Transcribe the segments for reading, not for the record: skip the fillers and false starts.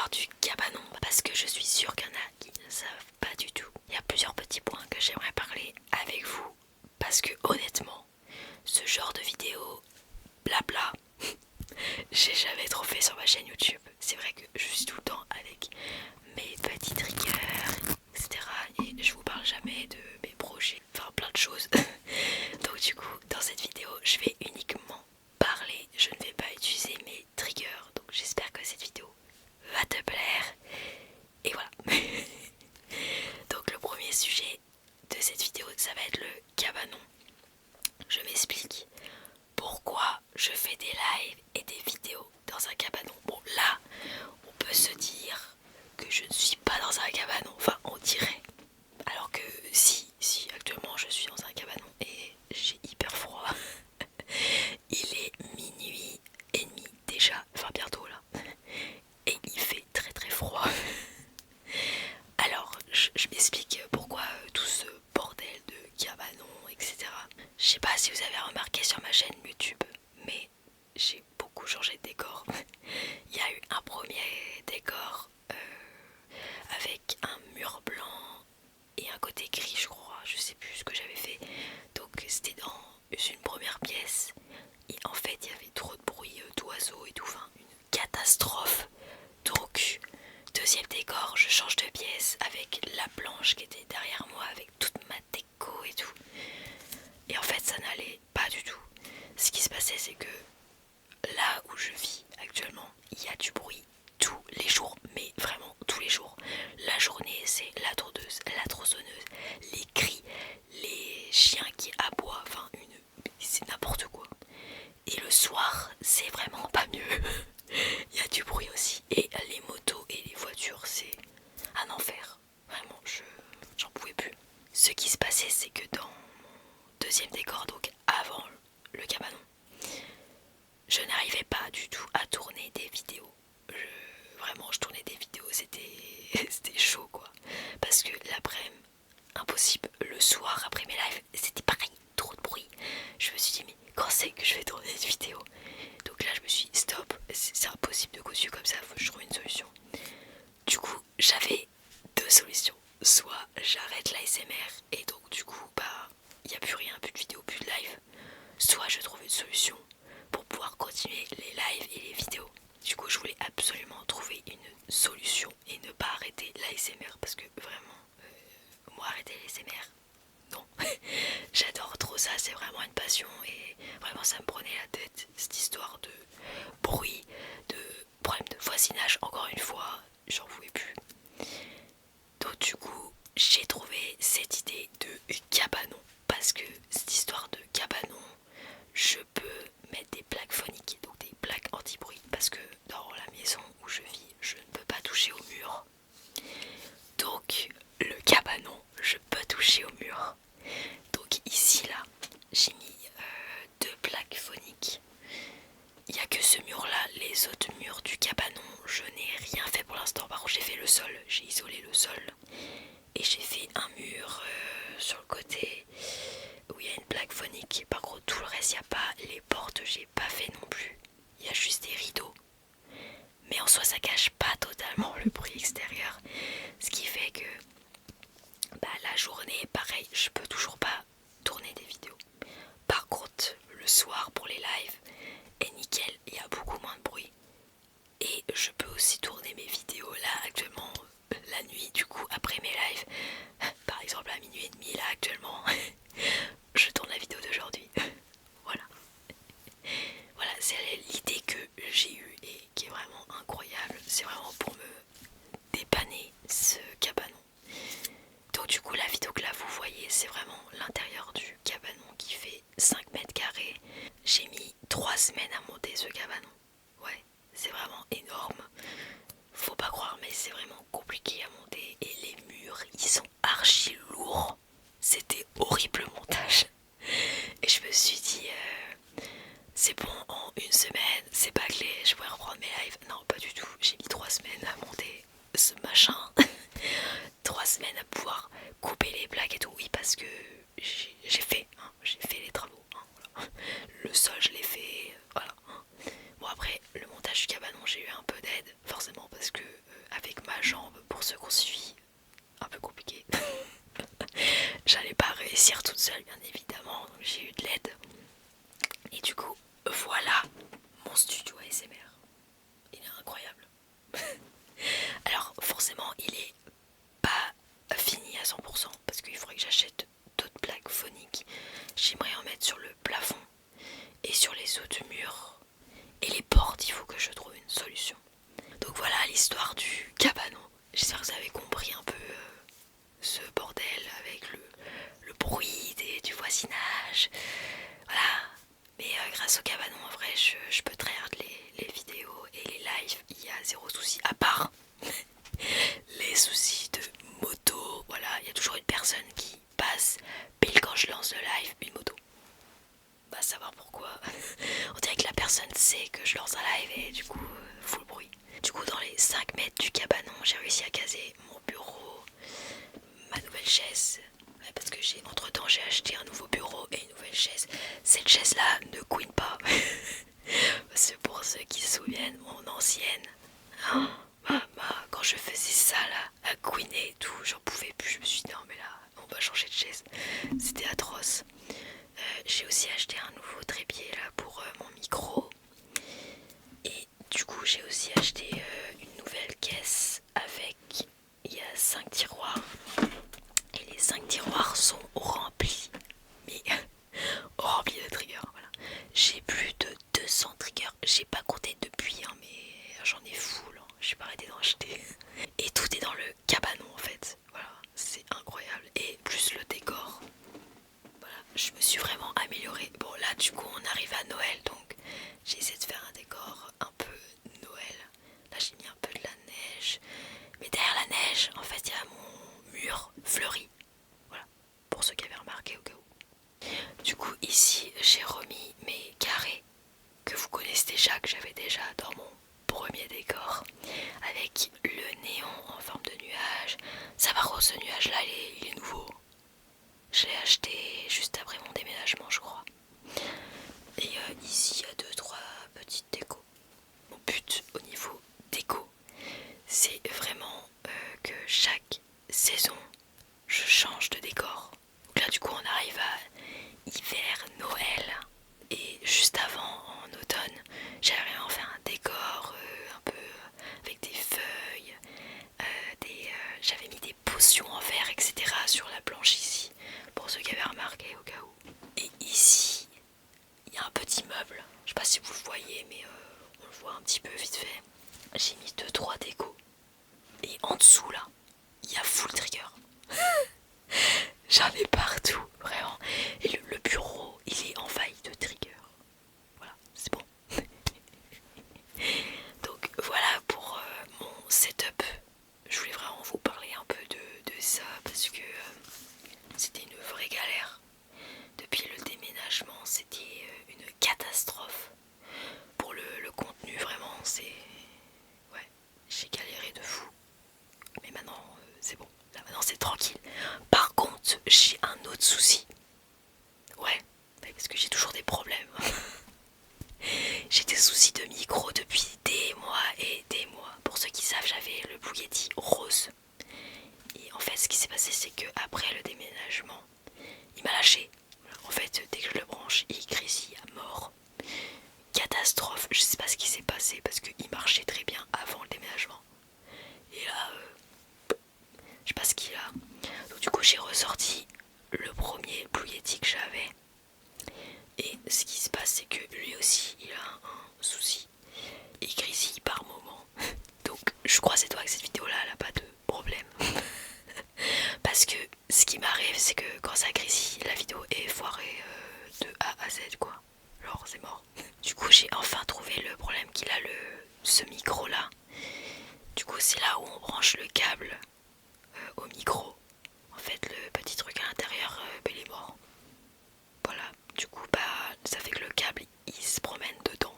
l'histoire du cabanon parce que je suis sûre qu'il y en a qui ne savent pas du tout. Il y a plusieurs petits points que j'aimerais parler avec vous parce que honnêtement, ce genre de vidéo blabla, j'ai jamais trop fait sur ma chaîne YouTube. C'est vrai que je suis tout le temps avec mes petits triggers, etc. Et je vous parle jamais de mes projets, enfin plein de choses. Donc du coup, dans cette vidéo, je vais uniquement parler. Je ne vais pas utiliser mes triggers. Donc j'espère que cette vidéo va te plaire. Et voilà. Donc le premier sujet de cette vidéo, ça va être le cabanon. Je m'explique. Pourquoi je fais des lives et des vidéos dans un cabanon? Bon là, on peut se dire que je ne suis pas dans un cabanon, enfin on dirait. Alors que si actuellement je suis dans un cabanon et j'ai hyper froid. Il est minuit et demi déjà, enfin bientôt là. Et il fait très très froid. Alors je m'explique pourquoi tout ce bordel de cabanon, etc. Je sais pas si vous avez remarqué sur ma chaîne YouTube, mais j'ai beaucoup changé de décor. Il y a eu un premier décor avec un mur blanc et un côté gris, je crois. Je sais plus ce que j'avais fait. Donc c'était dans une première pièce. Et en fait, il y avait trop de bruit d'oiseaux et tout. Enfin, une catastrophe. Donc, deuxième décor, je change de pièce avec la planche qui était derrière moi, avec toute ma déco et tout. Et en fait, ça n'allait pas du tout. Ce qui se passait, c'est que là où je vis actuellement, il y a du bruit tous les jours, mais vraiment tous les jours. La journée, c'est la tondeuse, la tronçonneuse, les cris, les chiens qui aboient, enfin c'est n'importe quoi. Et le soir, c'est vraiment pas mieux. Il y a du bruit aussi. Et les motos et les voitures, c'est un enfer. Vraiment, j'en pouvais plus. Ce qui se passait, c'est que dans mon deuxième décor, donc avant le cabanon, je n'arrivais pas du tout à tourner des vidéos. Vraiment, je tournais des vidéos, c'était chaud quoi. Parce que l'après-midi, impossible. Le soir, après mes lives, c'était pareil, trop de bruit. Je me suis dit, mais quand c'est que je vais tourner des vidéos? Donc là, je me suis dit, stop, c'est impossible de continuer comme ça, faut que je trouve une solution. Du coup, j'avais deux solutions. Soit j'arrête l'ASMR et donc du coup, bah, il n'y a plus rien, plus de vidéos, plus de live. Soit je trouve une solution pour pouvoir continuer les lives et les vidéos. Du coup, je voulais absolument trouver une solution et ne pas arrêter l'ASMR parce que vraiment, moi, arrêter l'ASMR, non. J'adore trop ça, c'est vraiment une passion et vraiment ça me prenait la tête, cette histoire de bruit, de problème de voisinage, encore une fois, j'en pouvais plus. Donc du coup, j'ai trouvé cette idée de cabanon parce que cette histoire de cabanon, je peux mettre des plaques phoniques, donc des plaques anti-bruit, parce que dans la maison où je vis, je ne peux pas toucher au mur. Donc le cabanon, je peux toucher au mur. Donc ici là, j'ai mis deux plaques phoniques. Il n'y a que ce mur là, les autres murs du cabanon, je n'ai rien fait pour l'instant. Par contre j'ai fait le sol, j'ai isolé le sol. Et j'ai fait un mur sur le côté où il y a une plaque phonique. Par contre tout le reste il n'y a pas, les portes j'ai pas fait non plus. Il y a juste des rideaux. Mais en soi ça cache pas totalement le bruit extérieur. Ce qui fait que bah, la journée pareil, je peux toujours pas tourner des vidéos. Par contre le soir pour les lives est nickel, il y a beaucoup moins de bruit. Et je peux aussi tourner mes vidéos là actuellement la nuit, du coup après mes lives, par exemple à minuit et demi là actuellement, je tourne la vidéo d'aujourd'hui. Voilà. Voilà, c'est l'idée que j'ai eue et qui est vraiment incroyable. C'est vraiment pour me dépanner ce cabanon. Donc du coup la vidéo que là vous voyez, c'est vraiment l'intérieur du cabanon qui fait 5 mètres carrés. J'ai mis 3 semaines à monter ce cabanon. Ouais, c'est vraiment énorme. Faut pas croire, mais c'est vraiment compliqué à monter. Et les murs, ils sont archi lourds. C'était horrible le montage. Et je me suis dit, c'est bon, en une semaine, c'est bâclé, je pourrais reprendre mes lives. Non, pas du tout. J'ai mis 3 semaines à monter ce machin. 3 semaines à pouvoir couper les plaques et tout. Oui, parce que j'ai fait, hein, j'ai fait les travaux. Hein, voilà. Le sol, je l'ai fait. Voilà. Hein. Bon, après, le montage du cabanon, j'ai eu un peu d'aide, forcément, parce que il est pas fini à 100% parce qu'il faudrait que j'achète d'autres plaques phoniques. J'aimerais en mettre sur le plafond et sur les autres murs et les portes. Il faut que je trouve une solution. Donc voilà l'histoire du cabanon. J'espère que vous avez compris un peu ce bordel avec le bruit du voisinage. Voilà. Mais grâce au cabanon, en vrai, je peux traire les vidéos et les lives. Il y a zéro souci. À part les soucis de moto. Voilà, il y a toujours une personne qui passe pile quand je lance le live, une moto. Bah savoir pourquoi. On dirait que la personne sait que je lance un live et du coup, full bruit. Du coup, dans les 5 mètres du cabanon, j'ai réussi à caser mon bureau, ma nouvelle chaise. Ouais, parce que entre temps j'ai acheté un nouveau bureau et une nouvelle chaise. Cette chaise là ne couine pas. C'est pour ceux qui se souviennent, mon ancienne. Oh, quand je faisais ça là, à couiner et tout, j'en pouvais plus. Je me suis dit non mais là, on va changer de chaise. C'était atroce. J'ai aussi acheté un nouveau trépied là pour mon micro. Et du coup j'ai aussi acheté une nouvelle caisse avec, il y a 5 tiroirs. Et les 5 tiroirs sont remplis. Mais remplis de triggers, voilà. J'ai plus de 200 triggers. J'ai pas compté depuis, hein, mais j'en ai full. Hein. J'ai pas arrêté d'en acheter. Et tout est dans le cabanon en fait. Voilà, c'est incroyable. Et plus le décor. Voilà, je me suis vraiment améliorée. Bon là du coup on arrive à Noël, donc j'ai essayé de faire un décor un peu Noël. Là j'ai mis un peu de la neige. Mais derrière la neige, en fait il y a mon mur fleuri. Voilà, pour ceux qui avaient remarqué au cas où. Du coup ici j'ai remis mes carrés que vous connaissez déjà, que j'avais déjà dans mon premier décor, avec le néon en forme de nuage. Ça par contre ce nuage là il est nouveau. Je l'ai acheté juste après mon déménagement je crois. Et ici il y a 2-3 petites décos. Mon but au niveau déco, c'est vraiment que chaque saison je change de décor. Donc là du coup on arrive à hiver, Noël. Et juste avant, en automne, j'avais vraiment fait un décor un peu avec des feuilles, j'avais mis des potions en verre, etc. sur la planche ici, pour ceux qui avaient remarqué au cas où. Et ici, il y a un petit meuble, je sais pas si vous le voyez, mais on le voit un petit peu vite fait. J'ai mis 2-3 décos. Et en dessous là, il y a full trigger. J'en ai partout, vraiment. Et le bureau, il est envahi de triggers. Voilà, c'est bon. Donc voilà pour mon setup. Je voulais vraiment vous parler un peu de ça parce que c'était une vraie galère. Depuis le déménagement, c'était une catastrophe. Pour le contenu, vraiment, c'est... Ouais, j'ai galéré de fou. Mais maintenant, c'est bon. Là, maintenant, c'est tranquille. Par contre, j'ai un autre souci. Ouais, parce que j'ai toujours des problèmes. J'ai des soucis de micro depuis des mois et des mois. Pour ceux qui savent, j'avais le Blue Yeti rose. Et en fait, ce qui s'est passé, c'est que après le déménagement, il m'a lâché. En fait, dès que je le branche, il grésille à mort. Catastrophe. Je sais pas ce qui s'est passé parce qu'il marchait très bien avant le déménagement. Et là, je sais pas ce qu'il a. Donc du coup, j'ai ressorti le premier Blue Yeti que j'avais. Et ce qui se passe, c'est que lui aussi, il a un souci. Il grésille par moment. Donc je croise les doigts que cette vidéo là elle a pas de problème. Parce que ce qui m'arrive c'est que quand ça grésille, la vidéo est foirée de A à Z quoi. Alors c'est mort. Du coup j'ai enfin trouvé le problème qu'il a, ce micro là. Du coup c'est là où on branche le câble au micro. En fait le petit truc à l'intérieur il est mort. Voilà, du coup bah ça fait que le câble il se promène dedans.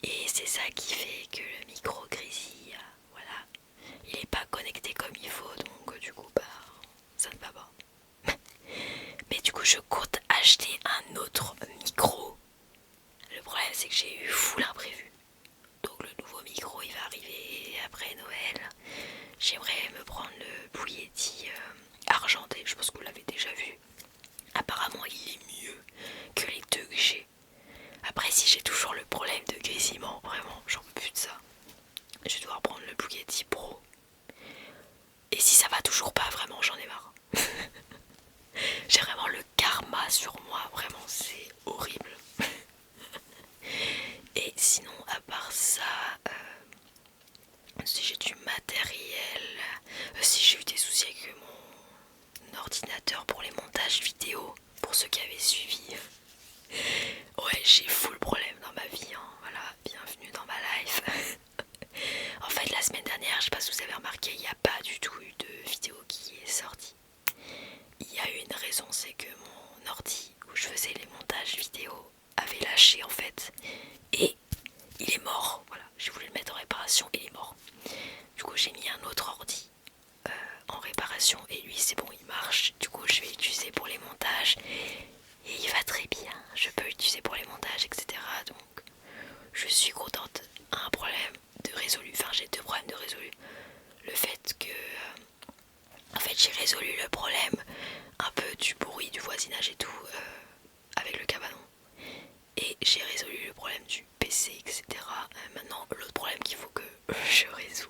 Et c'est ça qui fait que le micro grésille, voilà. Il est pas connecté comme il faut, donc du coup, bah, ça ne va pas. Mais du coup, je compte acheter un autre micro. Le problème, c'est que j'ai eu full imprévu. Donc le nouveau micro, il va arriver après Noël. J'aimerais me prendre le Blue Yeti argenté, je pense que vous l'avez déjà vu. Apparemment, il est mieux que les deux que j'ai. Après, si j'ai toujours le problème de grésillement, vraiment, j'en peux plus de ça. Je vais devoir prendre le Blue Yeti Pro. ça va toujours pas, vraiment, j'en ai marre. J'ai vraiment le karma sur moi, vraiment, c'est horrible. Et sinon, à part ça, si j'ai du matériel, si j'ai eu des soucis avec mon ordinateur pour les montages vidéo, pour ceux qui avaient suivi, ouais, j'ai full problème dans ma vie, hein. Voilà, bienvenue dans ma life. En fait, la semaine dernière, je sais pas si vous avez remarqué, il n'y a pas du tout eu de vidéo qui est sortie. Il y a eu une raison, c'est que mon ordi où je faisais les montages vidéo avait lâché en fait, et il est mort. Voilà, j'ai voulu le mettre en réparation, il est mort. Du coup, j'ai mis un autre ordi en réparation, et lui, c'est bon, il marche. Du coup, je vais l'utiliser pour les montages, et il va très bien. Je peux l'utiliser pour les montages, etc. Donc, je suis contente. Un problème de résolu, enfin, j'ai deux problèmes de résolu. Le fait que, en fait, j'ai résolu le problème un peu du bruit du voisinage et tout avec le cabanon. Et j'ai résolu le problème du PC, etc. Maintenant, l'autre problème qu'il faut que je résous,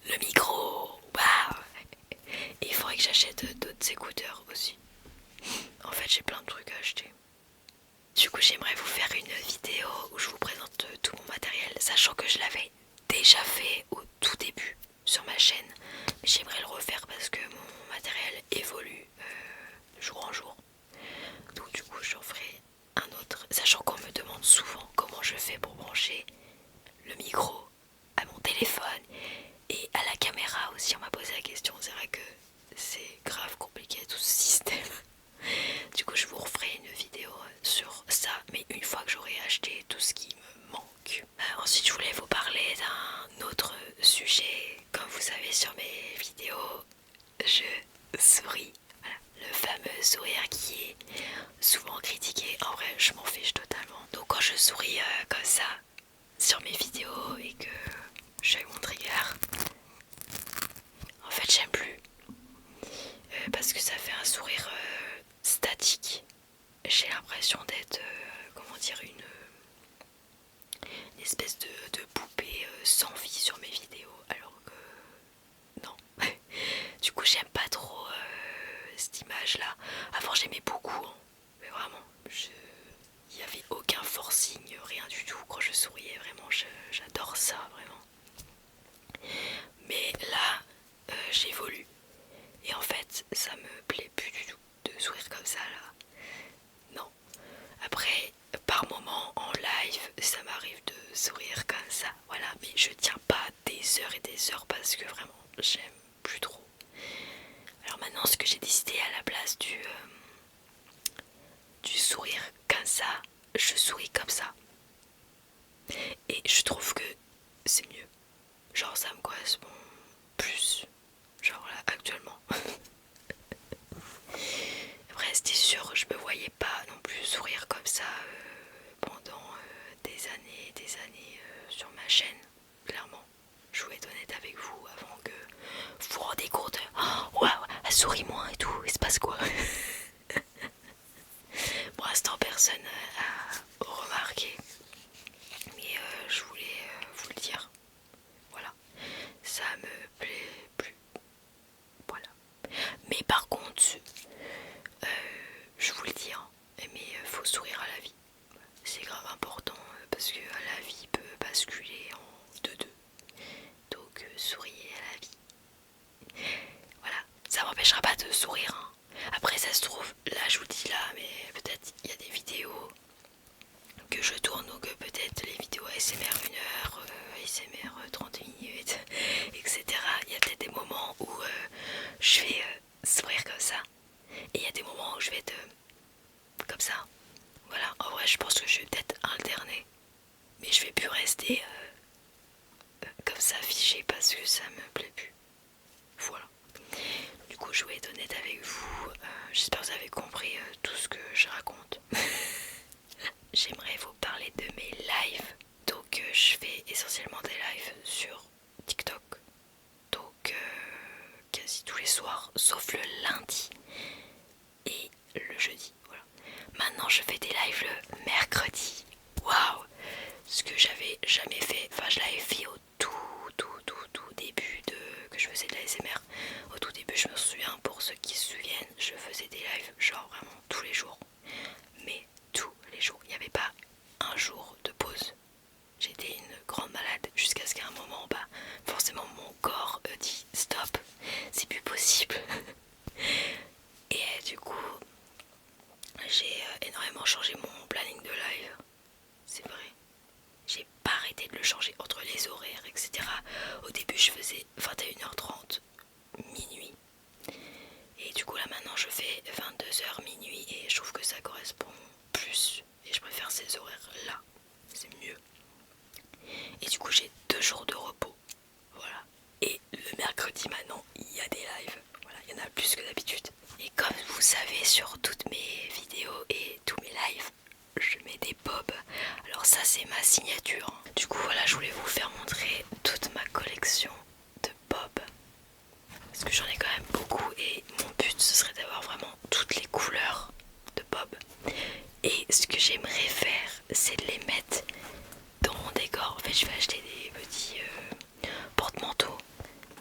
le micro. Waouh. Et il faudrait que j'achète d'autres écouteurs aussi. En fait, j'ai plein de trucs à acheter. Du coup, j'aimerais vous faire une vidéo où je vous présente tout mon matériel, sachant que je l'avais déjà fait au tout début sur ma chaîne. Mais j'aimerais le refaire parce que mon matériel évolue de jour en jour. Donc du coup, j'en ferai un autre, sachant qu'on me demande souvent comment je fais pour brancher le micro à mon téléphone et à la caméra aussi. On m'a posé la question, c'est vrai que c'est grave compliqué tout ce système. Du coup, je vous referai une vidéo sur ça, mais une fois que j'aurai acheté tout ce qui me manque. Ensuite, je voulais vous parler d'un autre sujet. Comme vous savez, sur mes vidéos, je souris. Voilà, le fameux sourire qui est souvent critiqué. En vrai, je m'en fiche totalement. Donc quand je souris comme ça sur mes vidéos et que j'ai mon trigger, en fait, j'aime plus. Parce que ça fait un sourire statique. J'ai l'impression d'être, comment dire, une espèce de poupée sans vie sur mes vidéos. Alors que non. Du coup, j'aime pas trop cette image-là. Avant, j'aimais beaucoup, hein. Mais vraiment, il n'y avait aucun forcing, rien du tout. Quand je souriais, vraiment, j'adore ça, vraiment. Mais là, j'évolue. Et en fait, ça me plaît plus du tout de sourire comme ça, là. Non. Après, par moment, en live, ça m'arrive de sourire comme ça. Voilà, mais je tiens pas des heures et des heures parce que vraiment, j'aime plus trop. Alors maintenant, ce que j'ai décidé à la place du sourire comme ça, je souris comme ça. Et je trouve que c'est mieux. Genre ça me correspond plus. Genre là, actuellement. Après, c'était sûr, je me voyais pas non plus sourire comme ça pendant des années sur ma chaîne. Clairement. Je voulais être honnête avec vous avant que vous vous rendez compte. Oh, waouh, elle sourit moins et tout. Il se passe quoi? Pour l'instant, personne a remarqué. Mais je voulais vous le dire. Voilà. Ça me plaît plus. Voilà. Mais par contre, je vous le dis, hein, mais faut sourire à la vie. C'est grave important parce que la vie peut basculer en deux. Donc souriez à la vie. Voilà, ça m'empêchera pas de sourire, hein. Après ça se trouve, là je vous le dis là, mais peut-être il y a des vidéos que je tourne, donc peut-être les vidéos ASMR 1 heure, ASMR 30 minutes, etc. Il y a peut-être des moments où je vais sourire comme ça, et il y a des moments où je vais être comme ça. Voilà, en vrai je pense que je vais peut-être alterner, mais je vais plus rester comme ça figé parce que ça me plaît plus. Voilà. Du coup, je vais être honnête avec vous. J'espère que vous avez compris tout ce que je raconte. J'aimerais vous parler de mes lives. Donc, je fais essentiellement des lives sur TikTok. Donc, quasi tous les soirs, sauf le lundi et le jeudi. Voilà. Maintenant, je fais des lives le mercredi. Waouh! Ce que j'avais jamais fait. Enfin, je l'avais fait au tout début que je faisais de la forcément mon corps dit stop, c'est plus possible. Et du coup j'ai énormément changé mon planning de live, c'est vrai. J'ai pas arrêté de le changer entre les horaires, etc. Au début je faisais 21h30, minuit. Et du coup là maintenant je fais 22h, minuit. Et je trouve que ça correspond plus. Et je préfère ces horaires là, c'est mieux. Et du coup j'ai 2 jours de repos. Voilà. Et le mercredi maintenant il y a des lives. Voilà, il y en a plus que d'habitude. Et comme vous savez, sur toutes mes vidéos et tous mes lives, je mets des bobs. Alors ça c'est ma signature. Du coup voilà, je voulais vous faire montrer toute ma collection de bobs. Parce que j'en ai quand même beaucoup et mon but ce serait d'avoir vraiment toutes les couleurs de bob. Et ce que j'aimerais faire, c'est de les mettre dans mon décor. En fait je vais acheter des petits porte-manteaux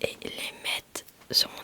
et les mettre sur mon